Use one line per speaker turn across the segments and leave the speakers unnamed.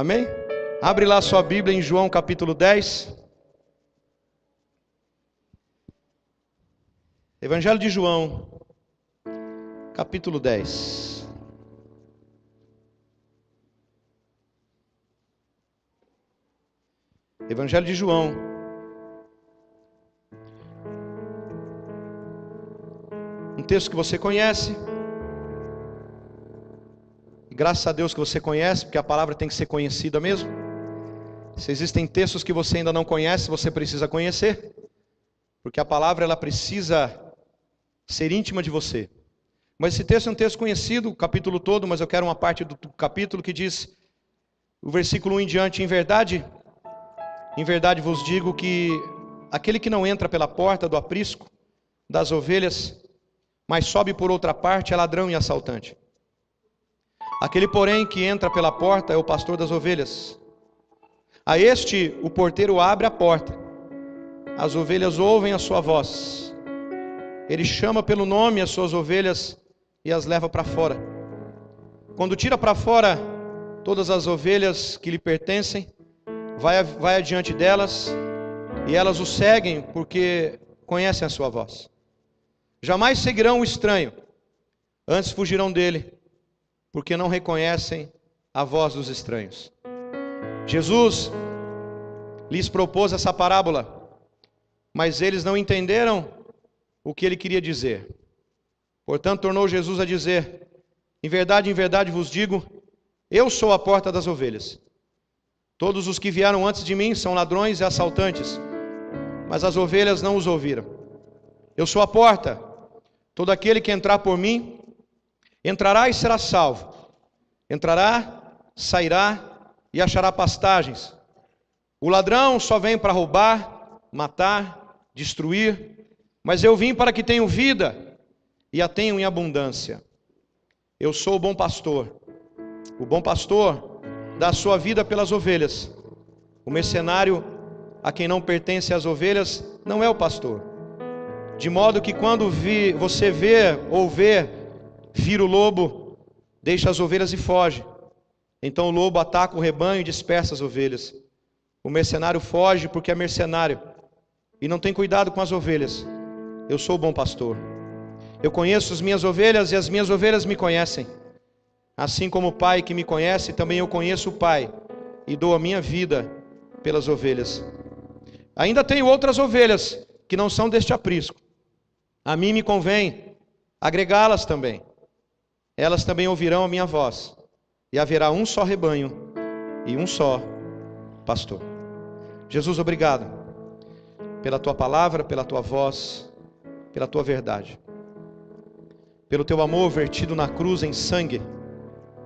Amém? Abre lá sua Bíblia em João capítulo 10. Evangelho de João, capítulo 10. Evangelho de João. Um texto que você conhece. E graças a Deus que você conhece, porque a palavra tem que ser conhecida mesmo. Se existem textos que você ainda não conhece, você precisa conhecer. Porque a palavra ela precisa ser íntima de você. Mas esse texto é um texto conhecido, o capítulo todo, mas eu quero uma parte do capítulo que diz, o versículo 1 em diante: em verdade vos digo que aquele que não entra pela porta do aprisco das ovelhas, mas sobe por outra parte, é ladrão e assaltante. Aquele, porém, que entra pela porta é o pastor das ovelhas. A este o porteiro abre a porta, as ovelhas ouvem a sua voz. Ele chama pelo nome as suas ovelhas e as leva para fora. Quando tira para fora todas as ovelhas que lhe pertencem, vai adiante delas, e elas o seguem porque conhecem a sua voz. Jamais seguirão o estranho, antes fugirão dele, porque não reconhecem a voz dos estranhos. Jesus lhes propôs essa parábola, mas eles não entenderam o que ele queria dizer. Portanto, tornou Jesus a dizer: em verdade vos digo, eu sou a porta das ovelhas. Todos os que vieram antes de mim são ladrões e assaltantes, mas as ovelhas não os ouviram. Eu sou a porta. Todo aquele que entrar por mim, entrará e será salvo. Entrará, sairá e achará pastagens. O ladrão só vem para roubar, matar, destruir, mas eu vim para que tenham vida e a tenham em abundância. Eu sou o bom pastor. O bom pastor dá a sua vida pelas ovelhas. O mercenário, a quem não pertence as ovelhas, não é o pastor. De modo que quando você vê vir o lobo, deixa as ovelhas e foge. Então o lobo ataca o rebanho e dispersa as ovelhas. O mercenário foge porque é mercenário e não tem cuidado com as ovelhas. Eu sou o bom pastor. Eu conheço as minhas ovelhas e as minhas ovelhas me conhecem. Assim como o Pai que me conhece, também eu conheço o Pai e dou a minha vida pelas ovelhas. Ainda tenho outras ovelhas que não são deste aprisco. A mim me convém agregá-las também. Elas também ouvirão a minha voz. E haverá um só rebanho e um só pastor. Jesus, obrigado pela tua palavra, pela tua voz, pela tua verdade. Pelo teu amor vertido na cruz em sangue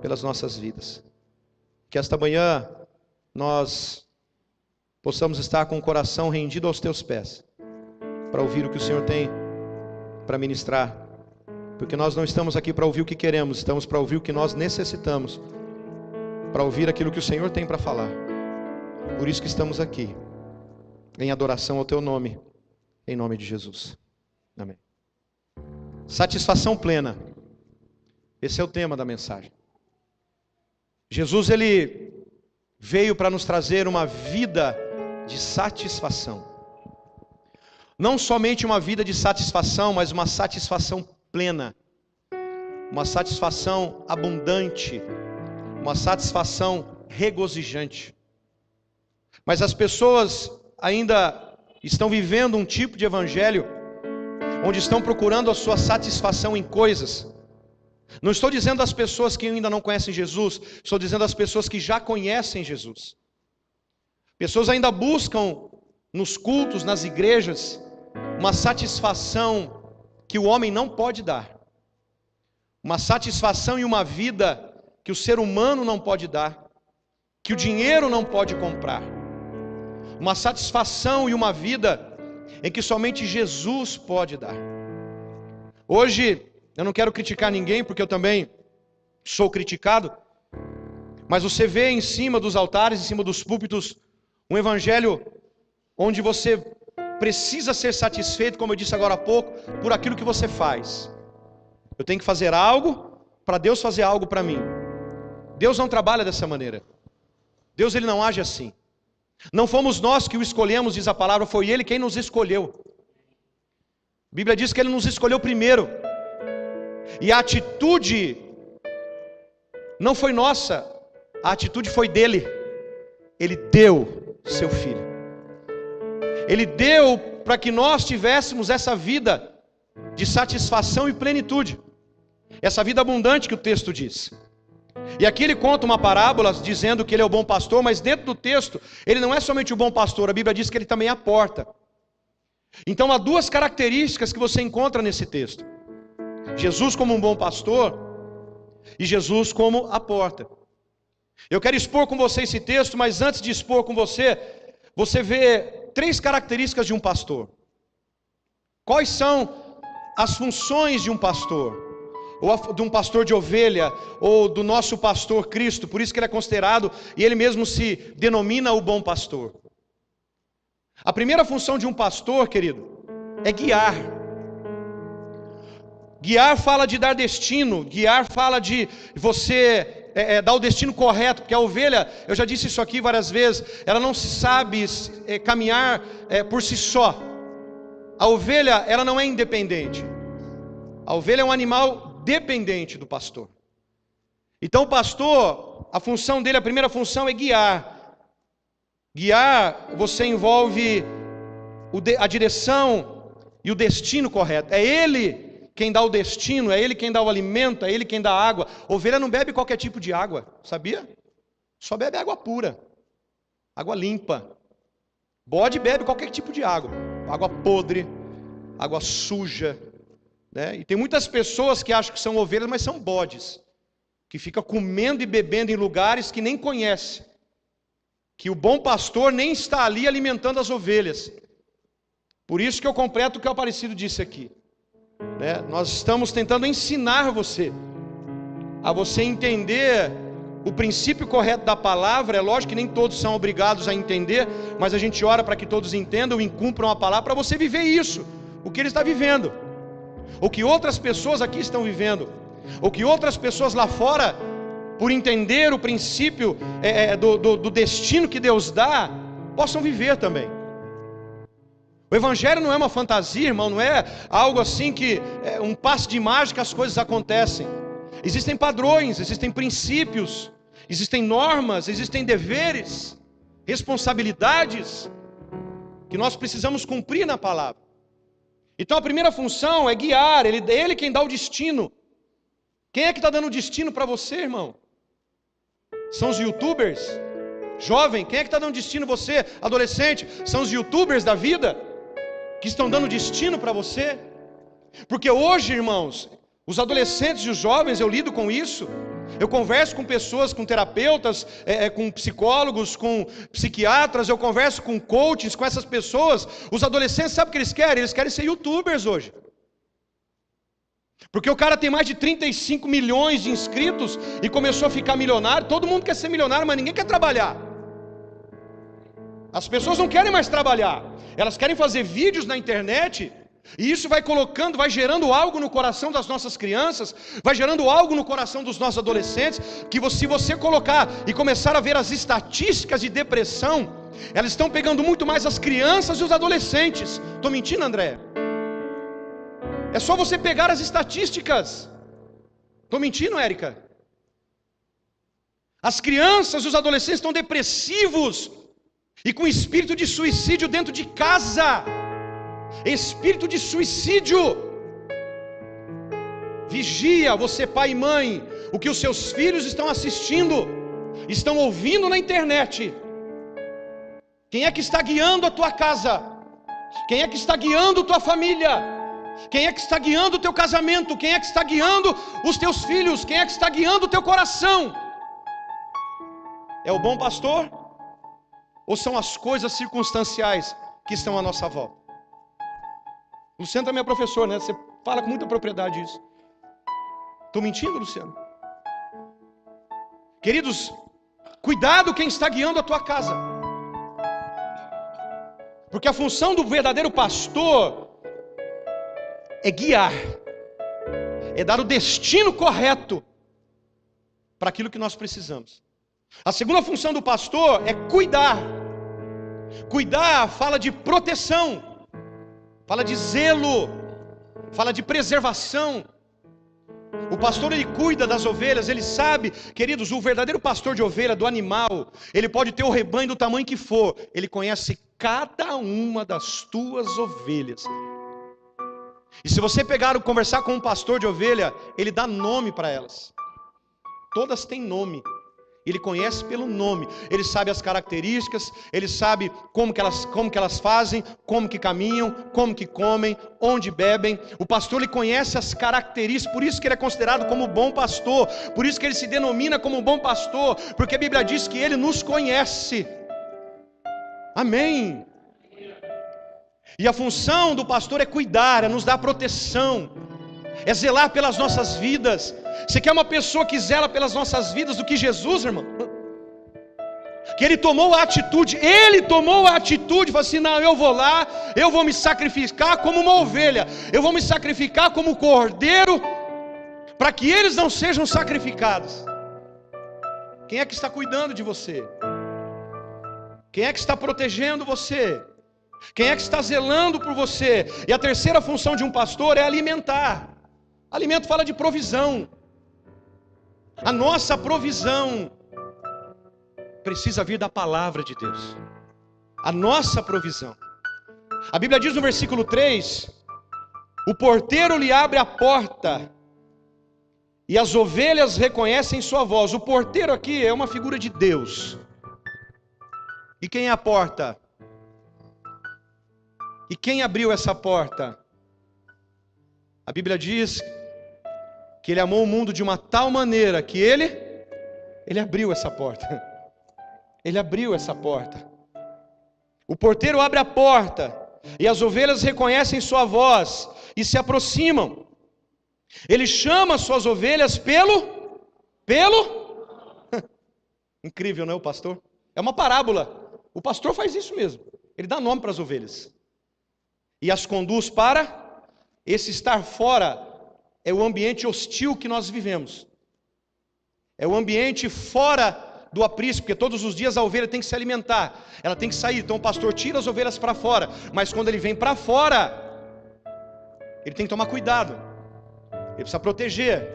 pelas nossas vidas. Que esta manhã nós possamos estar com o coração rendido aos teus pés, para ouvir o que o Senhor tem para ministrar. Porque nós não estamos aqui para ouvir o que queremos, estamos para ouvir o que nós necessitamos, para ouvir aquilo que o Senhor tem para falar. Por isso que estamos aqui, em adoração ao teu nome, em nome de Jesus. Amém. Satisfação plena. Esse é o tema da mensagem. Jesus, ele veio para nos trazer uma vida de satisfação. Não somente uma vida de satisfação, mas uma satisfação plena. Uma satisfação abundante. Uma satisfação regozijante. Mas as pessoas ainda estão vivendo um tipo de evangelho onde estão procurando a sua satisfação em coisas. Não estou dizendo às pessoas que ainda não conhecem Jesus, estou dizendo às pessoas que já conhecem Jesus. Pessoas ainda buscam nos cultos, nas igrejas, uma satisfação que o homem não pode dar. Uma satisfação e uma vida que o ser humano não pode dar, que o dinheiro não pode comprar. Uma satisfação e uma vida em que somente Jesus pode dar. Hoje, eu não quero criticar ninguém, porque eu também sou criticado, mas você vê em cima dos altares, em cima dos púlpitos, um evangelho onde você precisa ser satisfeito, como eu disse agora há pouco, por aquilo que você faz. Eu tenho que fazer algo para Deus fazer algo para mim. Deus não trabalha dessa maneira. Deus ele não age assim. Não fomos nós que o escolhemos, diz a palavra, foi Ele quem nos escolheu. A Bíblia diz que Ele nos escolheu primeiro. E a atitude não foi nossa, a atitude foi dele. Ele deu seu Filho. Ele deu para que nós tivéssemos essa vida de satisfação e plenitude. Essa vida abundante que o texto diz. E aqui ele conta uma parábola dizendo que ele é o bom pastor, mas dentro do texto, ele não é somente o bom pastor, a Bíblia diz que ele também é a porta. Então há duas características que você encontra nesse texto: Jesus como um bom pastor e Jesus como a porta. Eu quero expor com você esse texto, mas antes de expor com você, você vê três características de um pastor. Quais são as funções de um pastor? Ou de um pastor de ovelha, ou do nosso pastor Cristo, por isso que ele é considerado, e ele mesmo se denomina o bom pastor. A primeira função de um pastor, querido, é guiar. Guiar fala de dar destino, guiar fala de você dar o destino correto, porque a ovelha, eu já disse isso aqui várias vezes, ela não sabe caminhar por si só. A ovelha, ela não é independente. A ovelha é um animal dependente do pastor. Então o pastor, a função dele, a primeira função é guiar. Guiar, você envolve a direção e o destino correto. É ele quem dá o destino, é ele quem dá o alimento, é ele quem dá a água. Ovelha não bebe qualquer tipo de água, sabia? Só bebe água pura, água limpa. Bode bebe qualquer tipo de água, água podre, água suja. E tem muitas pessoas que acham que são ovelhas, mas são bodes, que ficam comendo e bebendo em lugares que nem conhece, que o bom pastor nem está ali alimentando as ovelhas. Por isso que eu completo o que o Aparecido disse aqui. Nós estamos tentando ensinar você a você entender o princípio correto da palavra. É lógico que nem todos são obrigados a entender, mas a gente ora para que todos entendam e cumpram a palavra, para você viver isso, o que ele está vivendo, o que outras pessoas aqui estão vivendo, o que outras pessoas lá fora, por entender o princípio do destino que Deus dá, possam viver também. O Evangelho não é uma fantasia, irmão, não é algo assim que um passe de mágica as coisas acontecem. Existem padrões, existem princípios, existem normas, existem deveres, responsabilidades que nós precisamos cumprir na palavra. Então a primeira função é guiar, ele quem dá o destino. Quem é que está dando o destino para você, irmão? São os youtubers? Jovem, quem é que está dando destino você? Adolescente, são os youtubers da vida que estão dando destino para você? Porque hoje, irmãos, os adolescentes e os jovens, eu lido com isso. Eu converso com pessoas, com terapeutas, com psicólogos, com psiquiatras, eu converso com coaches, com essas pessoas. Os adolescentes, sabe o que eles querem? Eles querem ser youtubers hoje. Porque o cara tem mais de 35 milhões de inscritos e começou a ficar milionário. Todo mundo quer ser milionário, mas ninguém quer trabalhar. As pessoas não querem mais trabalhar. Elas querem fazer vídeos na internet. E isso vai colocando, vai gerando algo no coração das nossas crianças, vai gerando algo no coração dos nossos adolescentes, que se você colocar e começar a ver as estatísticas de depressão, elas estão pegando muito mais as crianças e os adolescentes. Estou mentindo, André? É só você pegar as estatísticas. Estou mentindo, Érica? As crianças e os adolescentes estão depressivos e com espírito de suicídio dentro de casa. Espírito de suicídio. Vigia, você pai e mãe, o que os seus filhos estão assistindo, estão ouvindo na internet. Quem é que está guiando a tua casa? Quem é que está guiando a tua família? Quem é que está guiando o teu casamento? Quem é que está guiando os teus filhos? Quem é que está guiando o teu coração? É o bom pastor? Ou são as coisas circunstanciais que estão à nossa volta? Luciano também é professor, né? Você fala com muita propriedade isso. Estou mentindo, Luciano? Queridos, cuidado quem está guiando a tua casa. Porque a função do verdadeiro pastor é guiar, é dar o destino correto para aquilo que nós precisamos. A segunda função do pastor é cuidar. Cuidar fala de proteção, fala de zelo, fala de preservação. O pastor, ele cuida das ovelhas, ele sabe, queridos, o verdadeiro pastor de ovelha, do animal, ele pode ter o rebanho do tamanho que for, ele conhece cada uma das tuas ovelhas. E se você pegar e conversar com um pastor de ovelha, ele dá nome para elas. Todas têm nome. Ele conhece pelo nome, ele sabe as características, ele sabe como que elas fazem, como que caminham, como que comem, onde bebem. O pastor, ele conhece as características, por isso que ele é considerado como bom pastor, por isso que ele se denomina como bom pastor, porque a Bíblia diz que ele nos conhece. Amém. E a função do pastor é cuidar, é nos dar proteção, é zelar pelas nossas vidas. Você quer uma pessoa que zela pelas nossas vidas do que Jesus, irmão? Que ele tomou a atitude, falou assim: não, eu vou lá, eu vou me sacrificar como uma ovelha, eu vou me sacrificar como cordeiro, para que eles não sejam sacrificados. Quem é que está cuidando de você? Quem é que está protegendo você? Quem é que está zelando por você? E a terceira função de um pastor é alimentar. Alimento fala de provisão. A nossa provisão precisa vir da palavra de Deus. A nossa provisão. A Bíblia diz no versículo 3: o porteiro lhe abre a porta e as ovelhas reconhecem sua voz. O porteiro aqui é uma figura de Deus. E quem é a porta? E quem abriu essa porta? A Bíblia diz que ele amou o mundo de uma tal maneira que ele abriu essa porta. Ele abriu essa porta. O porteiro abre a porta e as ovelhas reconhecem sua voz e se aproximam. Ele chama suas ovelhas pelo incrível, não é, o pastor? É uma parábola. O pastor faz isso mesmo. Ele dá nome para as ovelhas e as conduz para esse estar fora. É o ambiente hostil que nós vivemos. É o ambiente fora do aprisco, porque todos os dias a ovelha tem que se alimentar, ela tem que sair. Então o pastor tira as ovelhas para fora, mas quando ele vem para fora, ele tem que tomar cuidado, ele precisa proteger,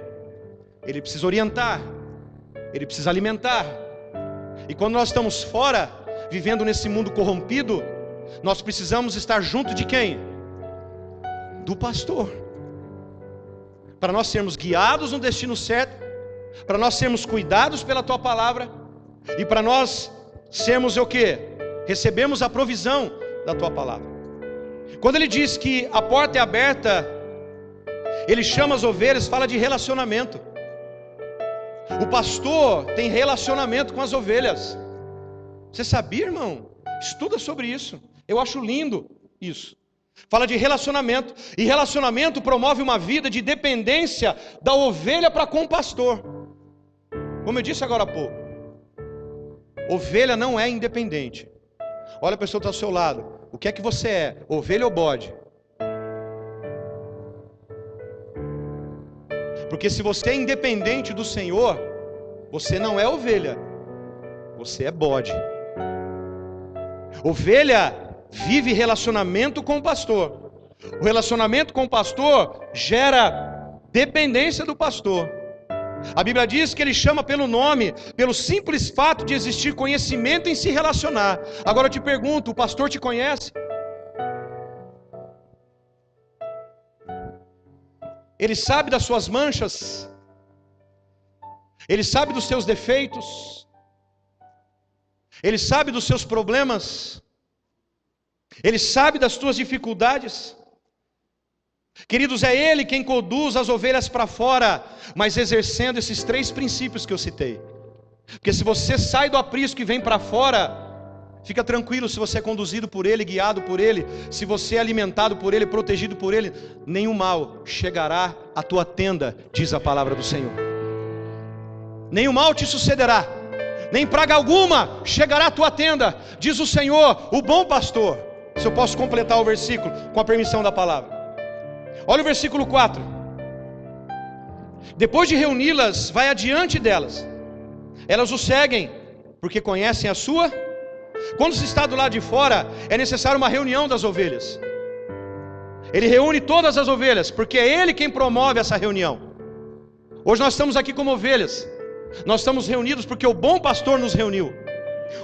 ele precisa orientar, ele precisa alimentar. E quando nós estamos fora, vivendo nesse mundo corrompido, nós precisamos estar junto de quem? Do pastor. Para nós sermos guiados no destino certo, para nós sermos cuidados pela tua palavra, e para nós sermos o quê? Recebemos a provisão da tua palavra. Quando ele diz que a porta é aberta, ele chama as ovelhas, fala de relacionamento. O pastor tem relacionamento com as ovelhas. Você sabia, irmão? Estuda sobre isso. Eu acho lindo isso. Fala de relacionamento, e relacionamento promove uma vida de dependência da ovelha para com o pastor. Como eu disse agora há pouco, ovelha não é independente. Olha a pessoa que está ao seu lado: o que é que você é? Ovelha ou bode? Porque se você é independente do Senhor, você não é ovelha, você é bode. Ovelha vive relacionamento com o pastor. O relacionamento com o pastor gera dependência do pastor. A Bíblia diz que ele chama pelo nome, pelo simples fato de existir conhecimento em se relacionar. Agora eu te pergunto: o pastor te conhece? Ele sabe das suas manchas? Ele sabe dos seus defeitos? Ele sabe dos seus problemas? Ele sabe das tuas dificuldades? Queridos, é Ele quem conduz as ovelhas para fora, mas exercendo esses 3 princípios que eu citei. Porque se você sai do aprisco e vem para fora, fica tranquilo, se você é conduzido por Ele, guiado por Ele, se você é alimentado por Ele, protegido por Ele, nenhum mal chegará à tua tenda, diz a palavra do Senhor. Nenhum mal te sucederá, nem praga alguma chegará à tua tenda, diz o Senhor, o bom pastor. Se eu posso completar o versículo com a permissão da palavra. Olha o versículo 4. Depois de reuni-las, vai adiante delas. Elas o seguem, porque conhecem a sua. Quando se está do lado de fora, é necessário uma reunião das ovelhas. Ele reúne todas as ovelhas, porque é Ele quem promove essa reunião. Hoje nós estamos aqui como ovelhas. Nós estamos reunidos porque o bom pastor nos reuniu.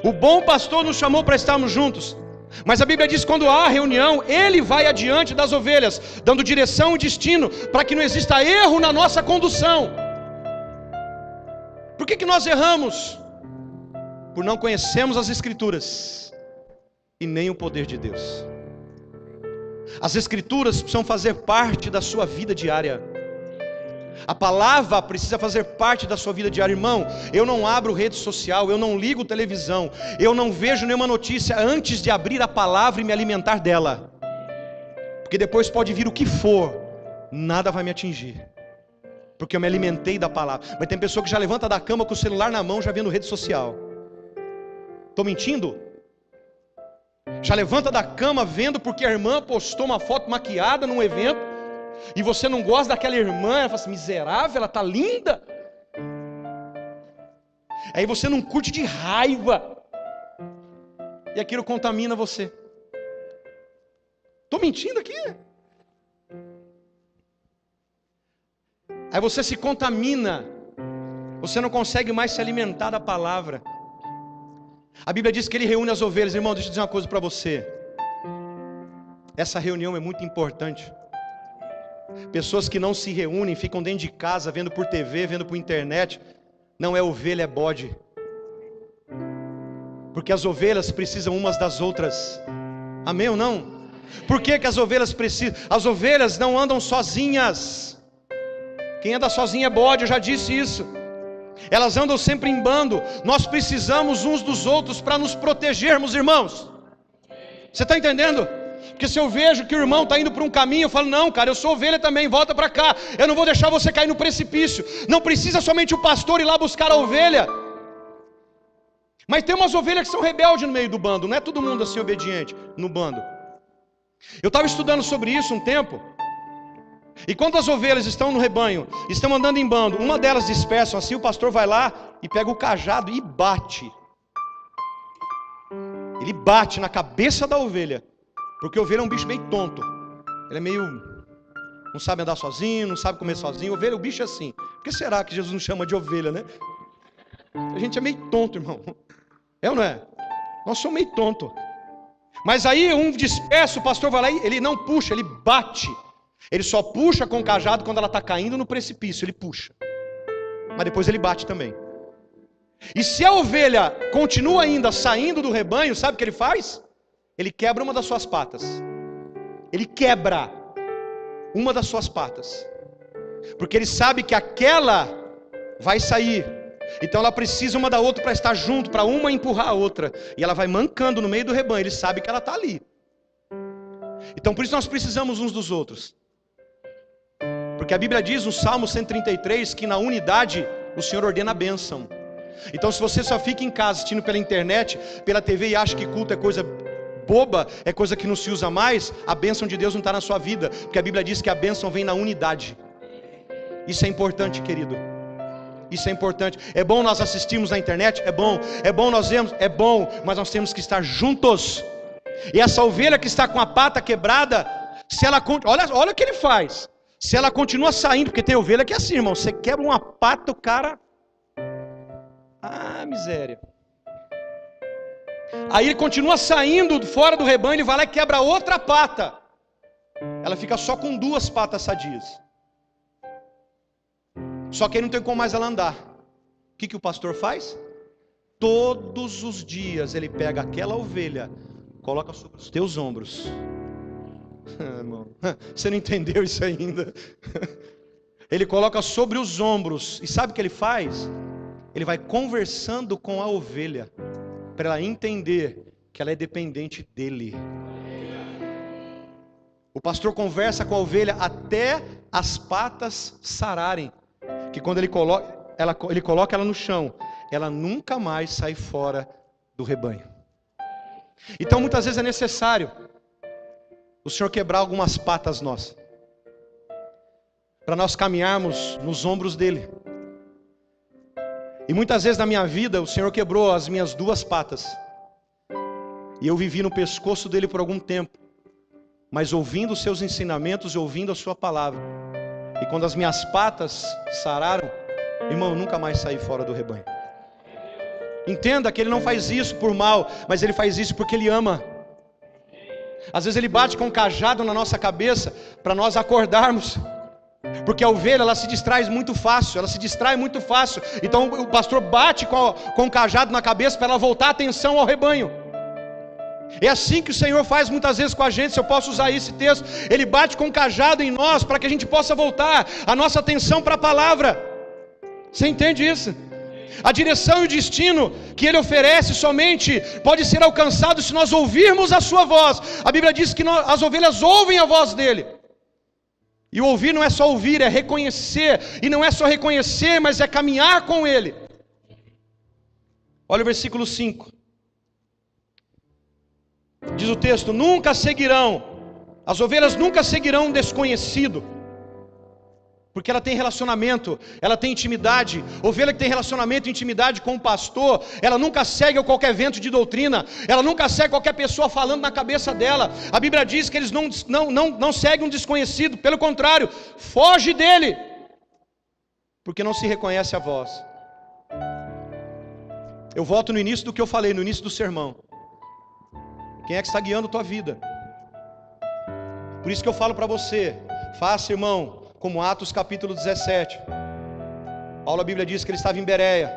O bom pastor nos chamou para estarmos juntos. Mas a Bíblia diz que quando há reunião, Ele vai adiante das ovelhas, dando direção e destino, para que não exista erro na nossa condução. Por que nós erramos? Por não conhecermos as Escrituras e nem o poder de Deus. As Escrituras precisam fazer parte da sua vida diária. A palavra precisa fazer parte da sua vida diária. Irmão, eu não abro rede social, eu não ligo televisão, eu não vejo nenhuma notícia antes de abrir a palavra e me alimentar dela. Porque depois pode vir o que for, nada vai me atingir, porque eu me alimentei da palavra. Mas tem pessoa que já levanta da cama com o celular na mão, já vendo rede social. Estou mentindo? Já levanta da cama vendo porque a irmã postou uma foto maquiada num evento, e você não gosta daquela irmã, ela fala assim, miserável, ela está linda. Aí você não curte de raiva, e aquilo contamina você. Estou mentindo aqui? Aí você se contamina, você não consegue mais se alimentar da palavra. A Bíblia diz que Ele reúne as ovelhas. Irmão, deixa eu dizer uma coisa para você. Essa reunião é muito importante. Pessoas que não se reúnem, ficam dentro de casa, vendo por TV, vendo por internet, não é ovelha, é bode. Porque as ovelhas precisam umas das outras. Amém ou não? Por que as ovelhas precisam? As ovelhas não andam sozinhas. Quem anda sozinho é bode, eu já disse isso. Elas andam sempre em bando. Nós precisamos uns dos outros para nos protegermos, irmãos. Você está entendendo? Porque se eu vejo que o irmão está indo por um caminho, eu falo, não cara, eu sou ovelha também, volta para cá. Eu não vou deixar você cair no precipício. Não precisa somente o pastor ir lá buscar a ovelha. Mas tem umas ovelhas que são rebeldes no meio do bando. Não é todo mundo assim obediente no bando. Eu estava estudando sobre isso um tempo. E quando as ovelhas estão no rebanho, estão andando em bando, uma delas dispersa assim, o pastor vai lá e pega o cajado e bate. Ele bate na cabeça da ovelha. Porque a ovelha é um bicho meio tonto. Ele é meio... não sabe andar sozinho, não sabe comer sozinho. Ovelha, o bicho é assim. Por que será que Jesus nos chama de ovelha, né? A gente é meio tonto, irmão. É ou não é? Nós somos meio tonto. Mas aí um dispersa, o pastor vai lá e ele não puxa, ele bate. Ele só puxa com o cajado quando ela está caindo no precipício. Ele puxa. Mas depois ele bate também. E se a ovelha continua ainda saindo do rebanho, sabe o que ele faz? Ele quebra uma das suas patas. Ele quebra uma das suas patas. Porque ele sabe que aquela vai sair. Então ela precisa uma da outra para estar junto, para uma empurrar a outra. E ela vai mancando no meio do rebanho. Ele sabe que ela está ali. Então por isso nós precisamos uns dos outros. Porque a Bíblia diz no Salmo 133 que na unidade o Senhor ordena a bênção. Então se você só fica em casa assistindo pela internet, pela TV e acha que culto é coisa boba, é coisa que não se usa mais, a bênção de Deus não está na sua vida. Porque a Bíblia diz que a bênção vem na unidade. Isso é importante, querido. Isso é importante. É bom nós assistirmos na internet? É bom. É bom nós vemos? É bom. Mas nós temos que estar juntos. E essa ovelha que está com a pata quebrada, se ela olha o que ele faz. Se ela continua saindo, porque tem ovelha que é assim, irmão, você quebra uma pata, o cara... ah, miséria. Aí ele continua saindo fora do rebanho, ele vai lá e quebra outra pata. Ela fica só com 2 patas sadias. Só que aí não tem como mais ela andar. O que o pastor faz? Todos os dias ele pega aquela ovelha, coloca sobre os teus ombros. Irmão, você não entendeu isso ainda? Ele coloca sobre os ombros. E sabe o que ele faz? Ele vai conversando com a ovelha, para ela entender que ela é dependente dele. O pastor conversa com a ovelha até as patas sararem. Que quando ele coloca ela no chão, ela nunca mais sai fora do rebanho. Então muitas vezes é necessário o Senhor quebrar algumas patas nossas, para nós caminharmos nos ombros dele. E muitas vezes na minha vida o Senhor quebrou as minhas duas patas. E eu vivi no pescoço dele por algum tempo. Mas ouvindo os seus ensinamentos e ouvindo a sua palavra. E quando as minhas patas sararam, irmão, eu nunca mais saí fora do rebanho. Entenda que ele não faz isso por mal, mas ele faz isso porque ele ama. Às vezes ele bate com um cajado na nossa cabeça para nós acordarmos. Porque a ovelha, ela se distrai muito fácil, Então o pastor bate com o cajado na cabeça para ela voltar a atenção ao rebanho. É assim que o Senhor faz muitas vezes com a gente, se eu posso usar esse texto. Ele bate com o cajado em nós para que a gente possa voltar a nossa atenção para a palavra. Você entende isso? A direção e o destino que Ele oferece somente pode ser alcançado se nós ouvirmos a sua voz. A Bíblia diz que as ovelhas ouvem a voz dEle. E o ouvir não é só ouvir, é reconhecer. E não é só reconhecer, mas é caminhar com Ele. Olha o versículo 5. Diz o texto: nunca seguirão, as ovelhas nunca seguirão um desconhecido. Porque ela tem relacionamento, ela tem intimidade. Ovelha que tem relacionamento e intimidade com o pastor, ela nunca segue qualquer vento de doutrina, ela nunca segue qualquer pessoa falando na cabeça dela. A Bíblia diz que eles não seguem um desconhecido, pelo contrário, foge dele, porque não se reconhece a voz. Eu volto no início do que eu falei, no início do sermão. Quem é que está guiando a tua vida? Por isso que eu falo para você, faça, irmão, como Atos capítulo 17. Paulo, a Bíblia diz que ele estava em Bereia,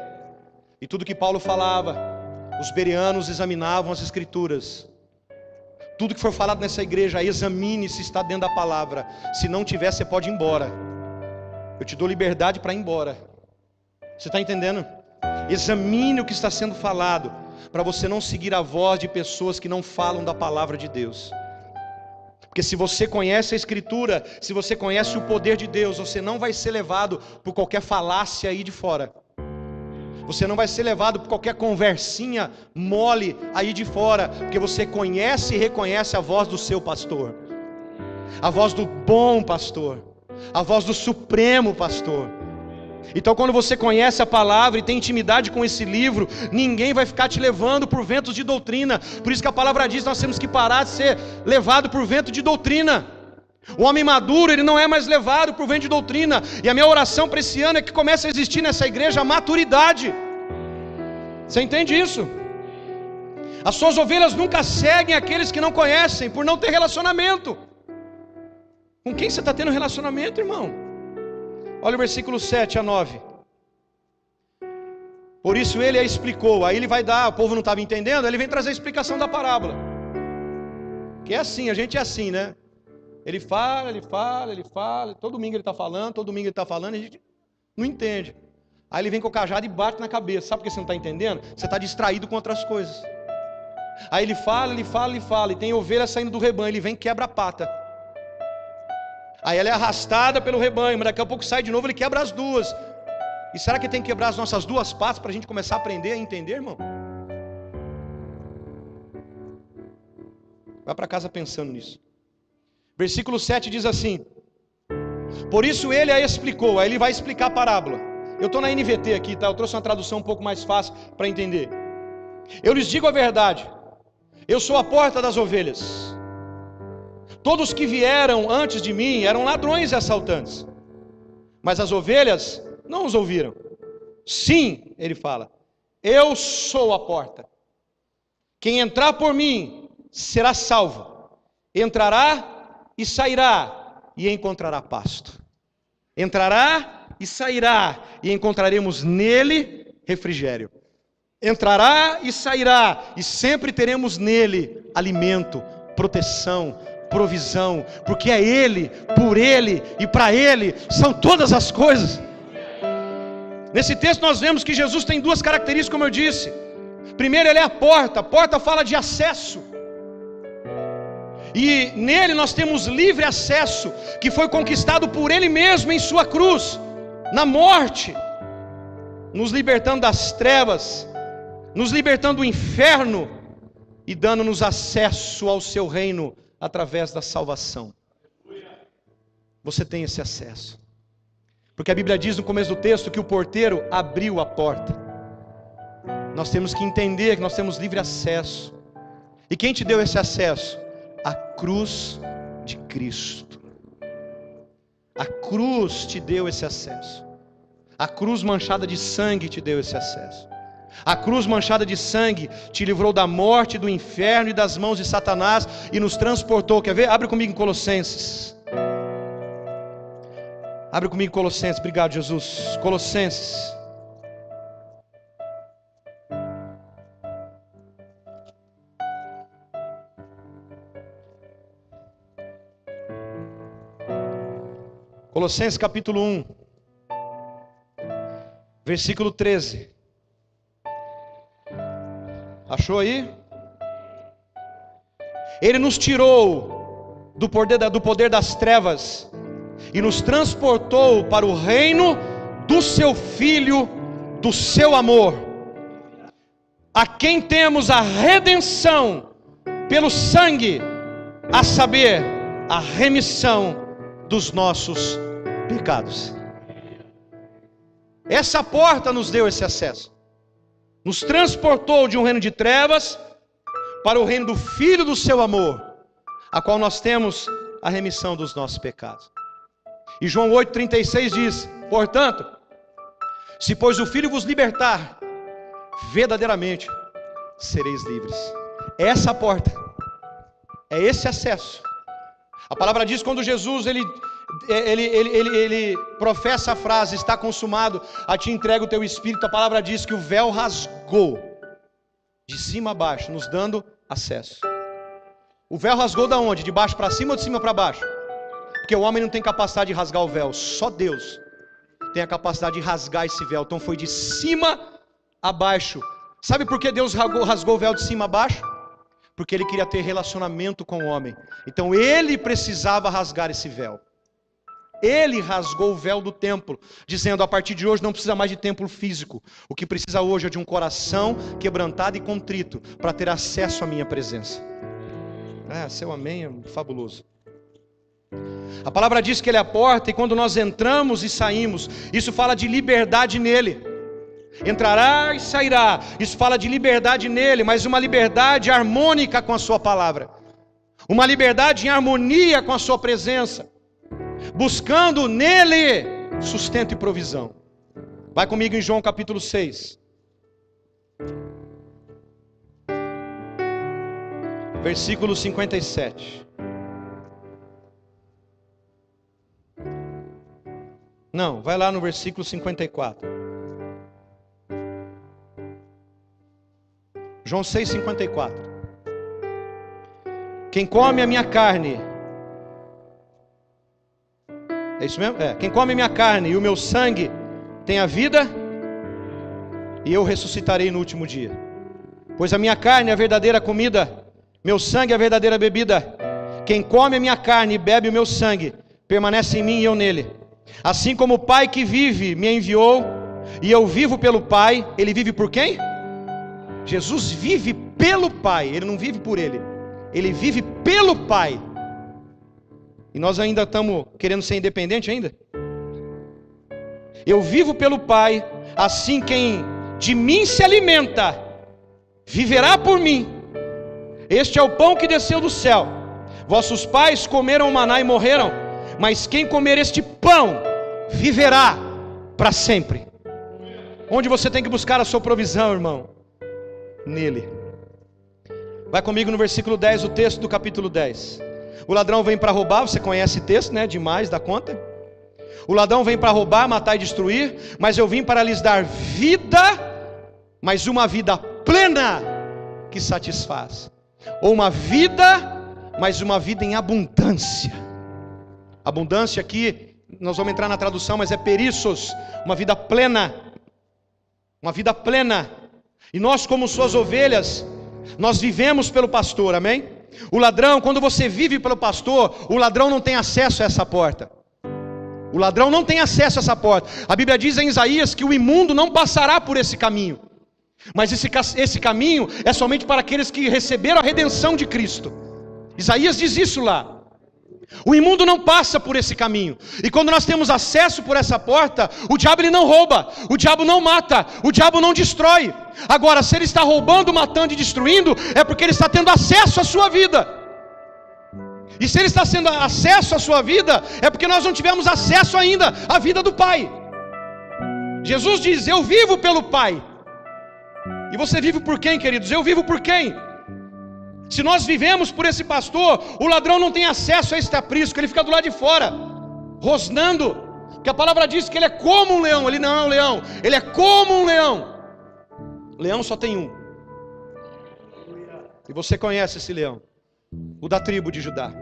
e tudo que Paulo falava, os bereanos examinavam as escrituras. Tudo que for falado nessa igreja, examine se está dentro da palavra. Se não tiver, você pode ir embora. Eu te dou liberdade para ir embora. Você está entendendo? Examine o que está sendo falado, para você não seguir a voz de pessoas que não falam da palavra de Deus. Porque se você conhece a Escritura, se você conhece o poder de Deus, você não vai ser levado por qualquer falácia aí de fora. Você não vai ser levado por qualquer conversinha mole aí de fora, porque você conhece e reconhece a voz do seu pastor, a voz do bom pastor, a voz do supremo pastor. Então quando você conhece a palavra e tem intimidade com esse livro, ninguém vai ficar te levando por ventos de doutrina. Por isso que a palavra diz que nós temos que parar de ser levado por vento de doutrina. O homem maduro, ele não é mais levado por vento de doutrina. E a minha oração para esse ano é que comece a existir nessa igreja a maturidade. Você entende isso? As suas ovelhas nunca seguem aqueles que não conhecem, por não ter relacionamento. Com quem você está tendo relacionamento, irmão? Olha o versículo 7 a 9. Por isso ele a explicou. Aí ele vai dar, o povo não estava entendendo, ele vem trazer a explicação da parábola. Que é assim, a gente é assim, né? Ele fala, todo domingo ele está falando, e a gente não entende. Aí ele vem com o cajado e bate na cabeça. Sabe por que você não está entendendo? Você está distraído com outras coisas. Aí ele fala, e tem ovelha saindo do rebanho, ele vem e quebra a pata. Aí ela é arrastada pelo rebanho, mas daqui a pouco sai de novo, ele quebra as duas. E será que tem que quebrar as nossas duas patas para a gente começar a aprender a entender, irmão? Vai para casa pensando nisso. Versículo 7 diz assim: por isso ele a explicou. Aí ele vai explicar a parábola. Eu estou na NVT aqui, tá? Eu trouxe uma tradução um pouco mais fácil para entender. Eu lhes digo a verdade, eu sou a porta das ovelhas. Todos que vieram antes de mim eram ladrões e assaltantes, mas as ovelhas não os ouviram. Sim, ele fala, eu sou a porta. Quem entrar por mim será salvo. Entrará e sairá e encontrará pasto. Entrará e sairá e encontraremos nele refrigério. Entrará e sairá e sempre teremos nele alimento, proteção, provisão, porque é Ele, por Ele e para Ele são todas as coisas. Nesse texto nós vemos que Jesus tem duas características, como eu disse. Primeiro, Ele é a porta fala de acesso, e nele nós temos livre acesso, que foi conquistado por Ele mesmo em sua cruz, na morte, nos libertando das trevas, nos libertando do inferno e dando-nos acesso ao seu reino através da salvação. Você tem esse acesso, porque a Bíblia diz no começo do texto que o porteiro abriu a porta. nós temos que entender que nós temos livre acesso. E quem te deu esse acesso? A cruz de Cristo. A cruz te deu esse acesso. A cruz manchada de sangue te deu esse acesso. A cruz manchada de sangue te livrou da morte, do inferno e das mãos de Satanás e nos transportou. Quer ver? Abre comigo em Colossenses. Abre comigo em Colossenses. Obrigado, Jesus. Colossenses. Colossenses capítulo 1, versículo 13. Achou aí? Ele nos tirou do poder das trevas e nos transportou para o reino do seu Filho, do seu amor, a quem temos a redenção pelo sangue, a saber, a remissão dos nossos pecados. Essa porta nos deu esse acesso, nos transportou de um reino de trevas para o reino do Filho do seu amor, a qual nós temos a remissão dos nossos pecados. E João 8,36 diz: portanto, se pois o Filho vos libertar, verdadeiramente sereis livres. É essa porta, é esse acesso. A palavra diz, quando Jesus ele professa a frase, está consumado, a ti entrego o teu espírito, a palavra diz que o véu rasgou de cima a baixo, nos dando acesso. O véu rasgou da onde? De baixo para cima ou de cima para baixo? Porque o homem não tem capacidade de rasgar o véu, só Deus tem a capacidade de rasgar esse véu. Então foi de cima a baixo. Sabe por que Deus rasgou o véu de cima a baixo? Porque Ele queria ter relacionamento com o homem. Então Ele precisava rasgar esse véu. Ele rasgou o véu do templo, dizendo: a partir de hoje não precisa mais de templo físico. O que precisa hoje é de um coração quebrantado e contrito, para ter acesso à minha presença. Seu amém é fabuloso. A palavra diz que Ele é a porta, e quando nós entramos e saímos, isso fala de liberdade nele. Entrará e sairá, isso fala de liberdade nele, mas uma liberdade harmônica com a sua palavra, uma liberdade em harmonia com a sua presença, buscando nele sustento e provisão. Vai comigo em João capítulo 6, versículo 57. Não, vai lá no versículo 54. João 6,54. Quem come a minha carne, é isso mesmo? Quem come a minha carne e o meu sangue tem a vida, e eu ressuscitarei no último dia. Pois a minha carne é a verdadeira comida, meu sangue é a verdadeira bebida. Quem come a minha carne e bebe o meu sangue, permanece em mim e eu nele. Assim como o Pai que vive me enviou, e eu vivo pelo Pai. Ele vive por quem? Jesus vive pelo Pai, Ele não vive por Ele, Ele vive pelo Pai. E nós ainda estamos querendo ser independente ainda? Eu vivo pelo Pai, assim quem de mim se alimenta, viverá por mim. Este é o pão que desceu do céu. Vossos pais comeram maná e morreram, mas quem comer este pão, viverá para sempre. Onde você tem que buscar a sua provisão, irmão? Nele. Vai comigo no versículo 10, o texto do capítulo 10. O ladrão vem para roubar, você conhece esse texto, né? Demais da conta. O ladrão vem para roubar, matar e destruir, mas eu vim para lhes dar vida, mas uma vida plena que satisfaz. Ou uma vida, mas uma vida em abundância. Abundância aqui, nós vamos entrar na tradução, mas é perissos, uma vida plena. Uma vida plena. E nós, como suas ovelhas, nós vivemos pelo pastor, amém? O ladrão, quando você vive pelo pastor, o ladrão não tem acesso a essa porta. O ladrão não tem acesso a essa porta. A Bíblia diz em Isaías que o imundo não passará por esse caminho. Mas esse caminho é somente para aqueles que receberam a redenção de Cristo. Isaías diz isso lá. O imundo não passa por esse caminho. E quando nós temos acesso por essa porta, o diabo ele não rouba, o diabo não mata, o diabo não destrói. Agora, se ele está roubando, matando e destruindo, é porque ele está tendo acesso à sua vida. E se ele está tendo acesso à sua vida, é porque nós não tivemos acesso ainda à vida do Pai. Jesus diz: eu vivo pelo Pai. E você vive por quem, queridos? Eu vivo por quem? Se nós vivemos por esse pastor, o ladrão não tem acesso a este aprisco, ele fica do lado de fora, rosnando, porque a palavra diz que ele é como um leão. Ele não é um leão, ele é como um leão. Leão só tem um, e você conhece esse leão, o da tribo de Judá.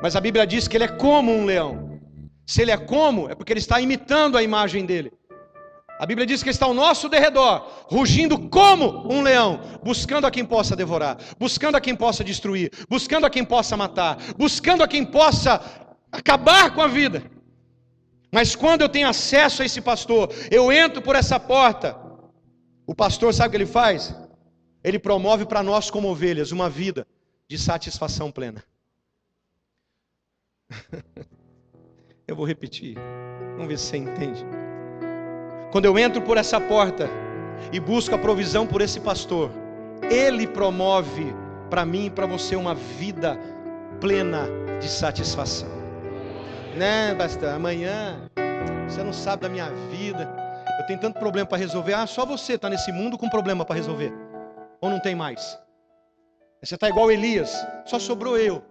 Mas a Bíblia diz que ele é como um leão. Se ele é como, é porque ele está imitando a imagem dele. A Bíblia diz que está ao nosso derredor, rugindo como um leão, buscando a quem possa devorar, buscando a quem possa destruir, buscando a quem possa matar, buscando a quem possa acabar com a vida. Mas quando eu tenho acesso a esse pastor, eu entro por essa porta, o pastor sabe o que ele faz? Ele promove para nós como ovelhas uma vida de satisfação plena. Eu vou repetir, vamos ver se você entende. Quando eu entro por essa porta e busco a provisão por esse pastor, ele promove para mim e para você uma vida plena de satisfação. Né, pastor? Amanhã você não sabe da minha vida, eu tenho tanto problema para resolver. Ah, só você está nesse mundo com problema para resolver, ou não tem mais? Você está igual Elias, só sobrou eu.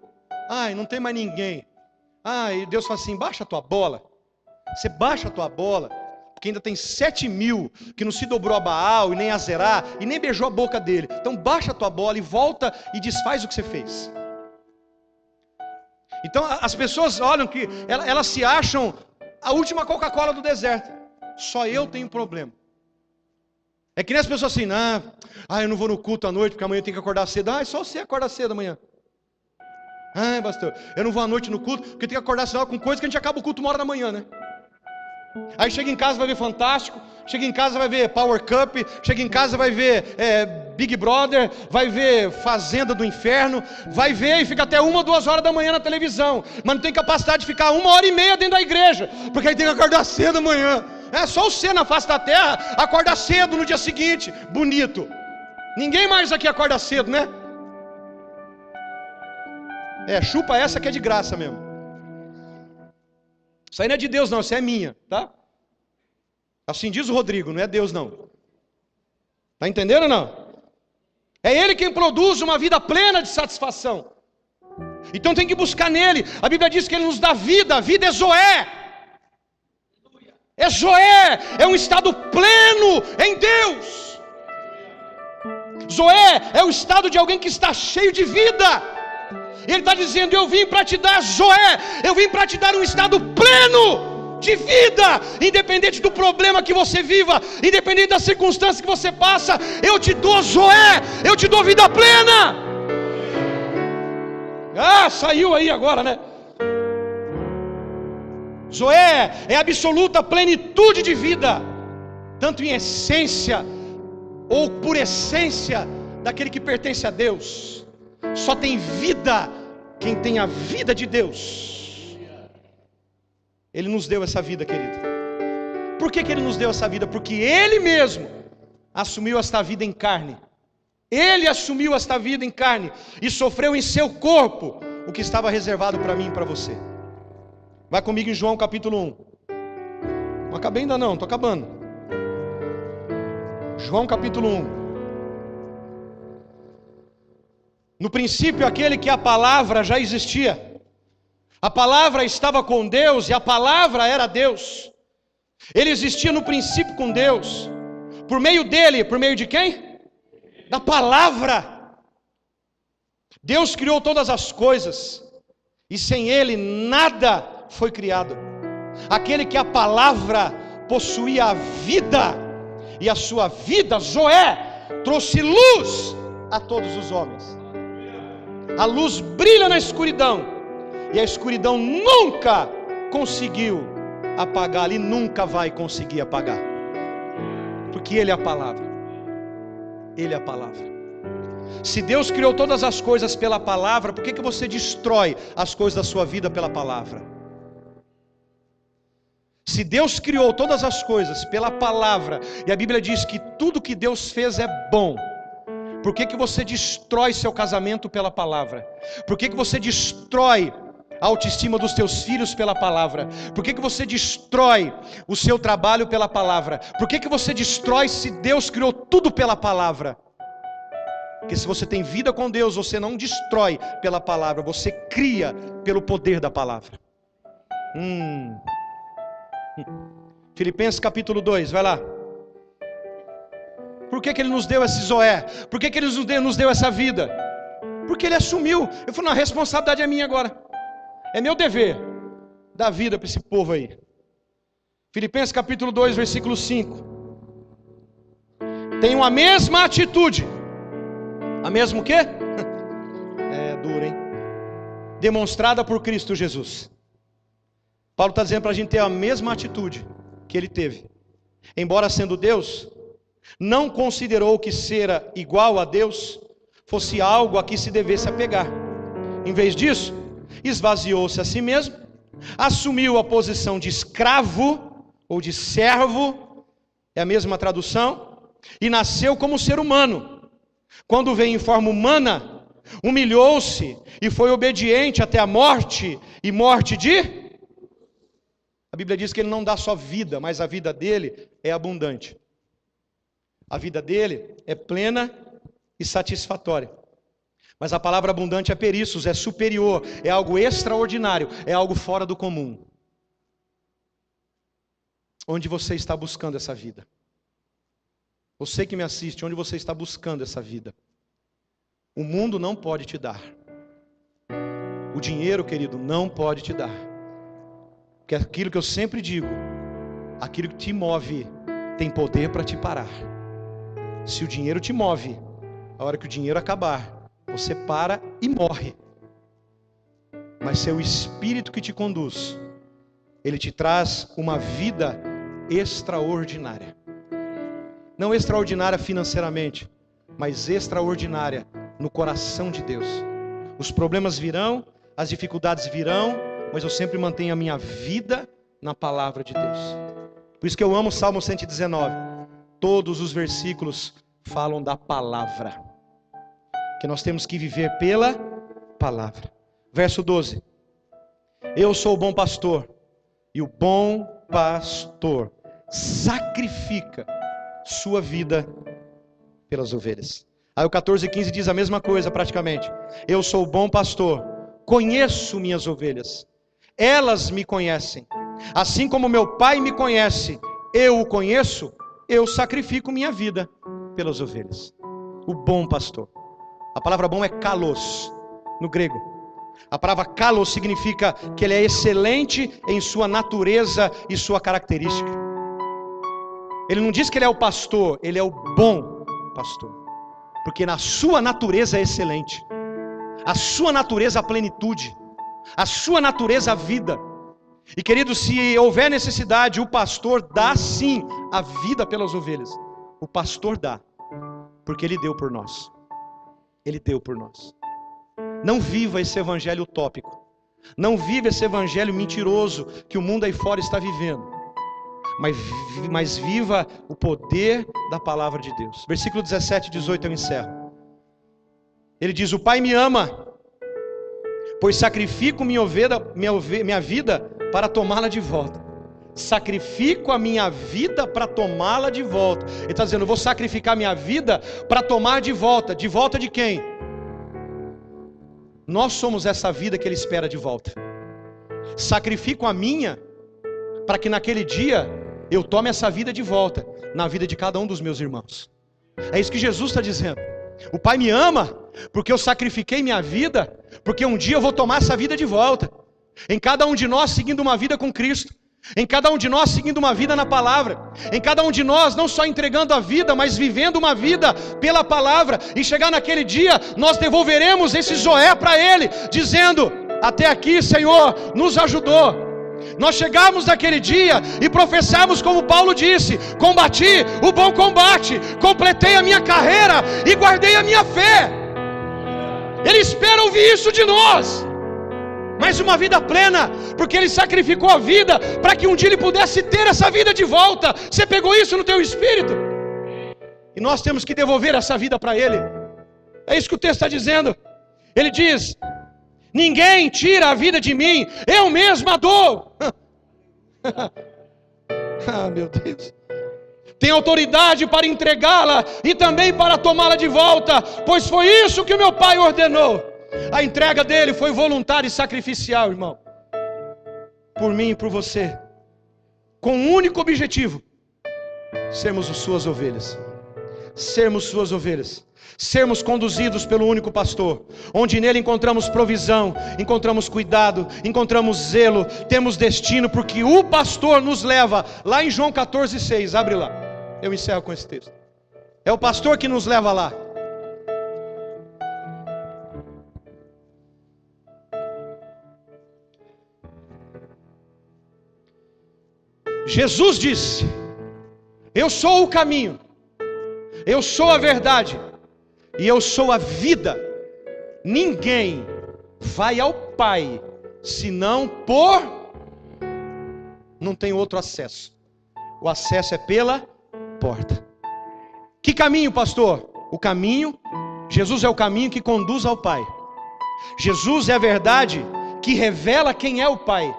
Ai, não tem mais ninguém. Ai, Deus fala assim: baixa a tua bola. Você baixa a tua bola, porque ainda tem 7.000 que não se dobrou a Baal e nem a Zerá e nem beijou a boca dele. Então baixa a tua bola e volta e desfaz o que você fez. Então as pessoas olham que elas se acham a última Coca-Cola do deserto. Só eu tenho problema. É que nem as pessoas assim: eu não vou no culto à noite porque amanhã eu tenho que acordar cedo. Ah, é só você acordar cedo amanhã. Ah, pastor, eu não vou à noite no culto porque eu tenho que acordar cedo com coisa que a gente acaba o culto 1h da manhã, né? Aí chega em casa vai ver Fantástico, chega em casa vai ver Power Cup, chega em casa vai ver Big Brother, vai ver Fazenda do Inferno, vai ver e fica até 1 ou 2 horas da manhã na televisão, mas não tem capacidade de ficar 1h30 dentro da igreja, porque aí tem que acordar cedo amanhã. É só você na face da terra acordar cedo no dia seguinte, bonito. Ninguém mais aqui acorda cedo, né? Chupa essa que é de graça mesmo. Isso aí não é de Deus não, isso é minha, tá? Assim diz o Rodrigo, não é Deus não. Tá entendendo ou não? É Ele quem produz uma vida plena de satisfação. Então tem que buscar nele. A Bíblia diz que Ele nos dá vida, a vida é Zoé. É Zoé, é um estado pleno em Deus. Zoé é o estado de alguém que está cheio de vida. Ele está dizendo: eu vim para te dar Zoé, eu vim para te dar um estado pleno de vida, independente do problema que você viva, independente da circunstância que você passa, eu te dou Zoé, eu te dou vida plena. Saiu aí agora, né? Zoé é absoluta plenitude de vida, tanto em essência ou por essência daquele que pertence a Deus. Só tem vida quem tem a vida de Deus. Ele nos deu essa vida, querido. Por que Ele nos deu essa vida? Porque Ele mesmo assumiu esta vida em carne. Ele assumiu esta vida em carne e sofreu em seu corpo o que estava reservado para mim e para você. Vai comigo em João capítulo 1. Não acabei ainda não, estou acabando. João capítulo 1. No princípio, aquele que a palavra já existia. A palavra estava com Deus e a palavra era Deus. Ele existia no princípio com Deus. Por meio dele, por meio de quem? Da palavra. Deus criou todas as coisas e sem ele nada foi criado. Aquele que a palavra possuía a vida e a sua vida, Zoé, trouxe luz a todos os homens. A luz brilha na escuridão e a escuridão nunca conseguiu apagar e nunca vai conseguir apagar, porque Ele é a palavra. Ele é a palavra. Se Deus criou todas as coisas pela palavra, por que você destrói as coisas da sua vida pela palavra? Se Deus criou todas as coisas pela palavra, e a Bíblia diz que tudo que Deus fez é bom, por que você destrói seu casamento pela palavra? Por que você destrói a autoestima dos teus filhos pela palavra? Por que você destrói o seu trabalho pela palavra? Por que você destrói se Deus criou tudo pela palavra? Porque se você tem vida com Deus, você não destrói pela palavra, você cria pelo poder da palavra. Filipenses capítulo 2, vai lá. Por que Ele nos deu esse Zoé? Por que Ele nos deu essa vida? Porque Ele assumiu. Eu falei, não, a responsabilidade é minha agora. É meu dever dar vida para esse povo aí. Filipenses capítulo 2, versículo 5. Tenham a mesma atitude. A mesma o quê? É duro, hein? Demonstrada por Cristo Jesus. Paulo está dizendo para a gente ter a mesma atitude que Ele teve. Embora sendo Deus, não considerou que ser igual a Deus fosse algo a que se devesse apegar. Em vez disso, esvaziou-se a si mesmo, assumiu a posição de escravo ou de servo, é a mesma tradução, e nasceu como ser humano. Quando veio em forma humana, humilhou-se e foi obediente até a morte, e morte de... A Bíblia diz que Ele não dá só vida, mas a vida dele é abundante. A vida dele é plena e satisfatória. Mas a palavra abundante é perissos, é superior, é algo extraordinário, é algo fora do comum. Onde você está buscando essa vida? Você que me assiste, onde você está buscando essa vida? O mundo não pode te dar. O dinheiro, querido, não pode te dar. Porque aquilo que eu sempre digo, aquilo que te move, tem poder para te parar. Se o dinheiro te move, a hora que o dinheiro acabar, você para e morre. Mas se é o Espírito que te conduz, Ele te traz uma vida extraordinária. Não extraordinária financeiramente, mas extraordinária no coração de Deus. Os problemas virão, as dificuldades virão, mas eu sempre mantenho a minha vida na palavra de Deus. Por isso que eu amo o Salmo 119. Todos os versículos falam da palavra. Que nós temos que viver pela palavra. Verso 12. Eu sou o bom pastor, e o bom pastor sacrifica sua vida pelas ovelhas. Aí o 14 e 15 diz a mesma coisa praticamente. Eu sou o bom pastor, conheço minhas ovelhas, elas me conhecem. Assim como meu Pai me conhece, eu o conheço, eu sacrifico minha vida pelas ovelhas. O bom pastor. A palavra bom é kalos, no grego. A palavra kalos significa que ele é excelente em sua natureza e sua característica. Ele não diz que ele é o pastor, ele é o bom pastor. Porque na sua natureza é excelente. A sua natureza a plenitude. A sua natureza a vida. E querido, se houver necessidade, o pastor dá sim a vida pelas ovelhas. O pastor dá, porque ele deu por nós. Ele deu por nós. Não viva esse evangelho utópico. Não viva esse evangelho mentiroso que o mundo aí fora está vivendo. Mas viva o poder da palavra de Deus. Versículo 17 e 18 eu encerro. Ele diz: o Pai me ama, pois sacrifico minha vida para tomá-la de volta. Sacrifico a minha vida para tomá-la de volta. Ele está dizendo: eu vou sacrificar minha vida para tomar de volta. De volta de quem? Nós somos essa vida que Ele espera de volta. Sacrifico a minha para que naquele dia eu tome essa vida de volta na vida de cada um dos meus irmãos. É isso que Jesus está dizendo. O Pai me ama porque eu sacrifiquei minha vida, porque um dia eu vou tomar essa vida de volta. Em cada um de nós seguindo uma vida com Cristo, em cada um de nós seguindo uma vida na palavra, em cada um de nós não só entregando a vida, mas vivendo uma vida pela palavra. E chegar naquele dia, nós devolveremos esse Zoé para Ele, dizendo: até aqui, Senhor, nos ajudou. Nós chegamos naquele dia e professamos como Paulo disse: combati o bom combate, completei a minha carreira e guardei a minha fé. Ele espera ouvir isso de nós. Mas uma vida plena, porque Ele sacrificou a vida para que um dia Ele pudesse ter essa vida de volta. Você pegou isso no teu espírito? E nós temos que devolver essa vida para Ele. É isso que o texto está dizendo. Ele diz: ninguém tira a vida de mim, eu mesmo a dou. Ah, meu Deus. Tem autoridade para entregá-la e também para tomá-la de volta, pois foi isso que o meu Pai ordenou. A entrega dele foi voluntária e sacrificial, irmão, por mim e por você, com um único objetivo: sermos as suas ovelhas. Sermos suas ovelhas, sermos conduzidos pelo único pastor, onde nele encontramos provisão, encontramos cuidado, encontramos zelo, temos destino, porque o pastor nos leva, lá em João 14,6, abre lá, eu encerro com esse texto. É o pastor que nos leva lá. Jesus disse: eu sou o caminho, eu sou a verdade e eu sou a vida. Ninguém vai ao Pai senão por... Não tem outro acesso. O acesso é pela porta. Que caminho, pastor? O caminho, Jesus é o caminho que conduz ao Pai. Jesus é a verdade que revela quem é o Pai.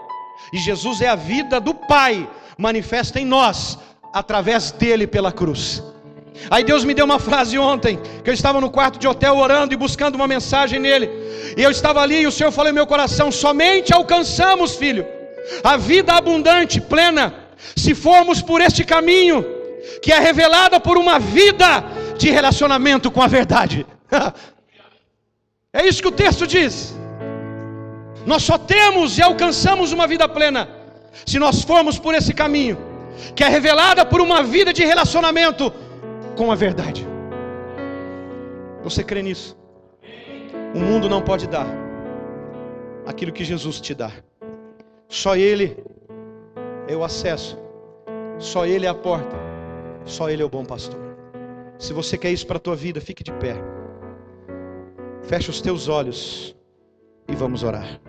E Jesus é a vida do Pai manifesta em nós, através dele pela cruz. Aí Deus me deu uma frase ontem, que eu estava no quarto de hotel orando e buscando uma mensagem nele, e eu estava ali e o Senhor falou em meu coração: somente alcançamos, filho, a vida abundante, plena, se formos por este caminho, que é revelada por uma vida de relacionamento com a verdade. É isso que o texto diz. Nós só temos e alcançamos uma vida plena se nós formos por esse caminho, que é revelada por uma vida de relacionamento com a verdade. Você crê nisso? O mundo não pode dar aquilo que Jesus te dá. Só Ele é o acesso, só Ele é a porta, só Ele é o bom pastor. Se você quer isso para a tua vida, fique de pé, fecha os teus olhos e vamos orar.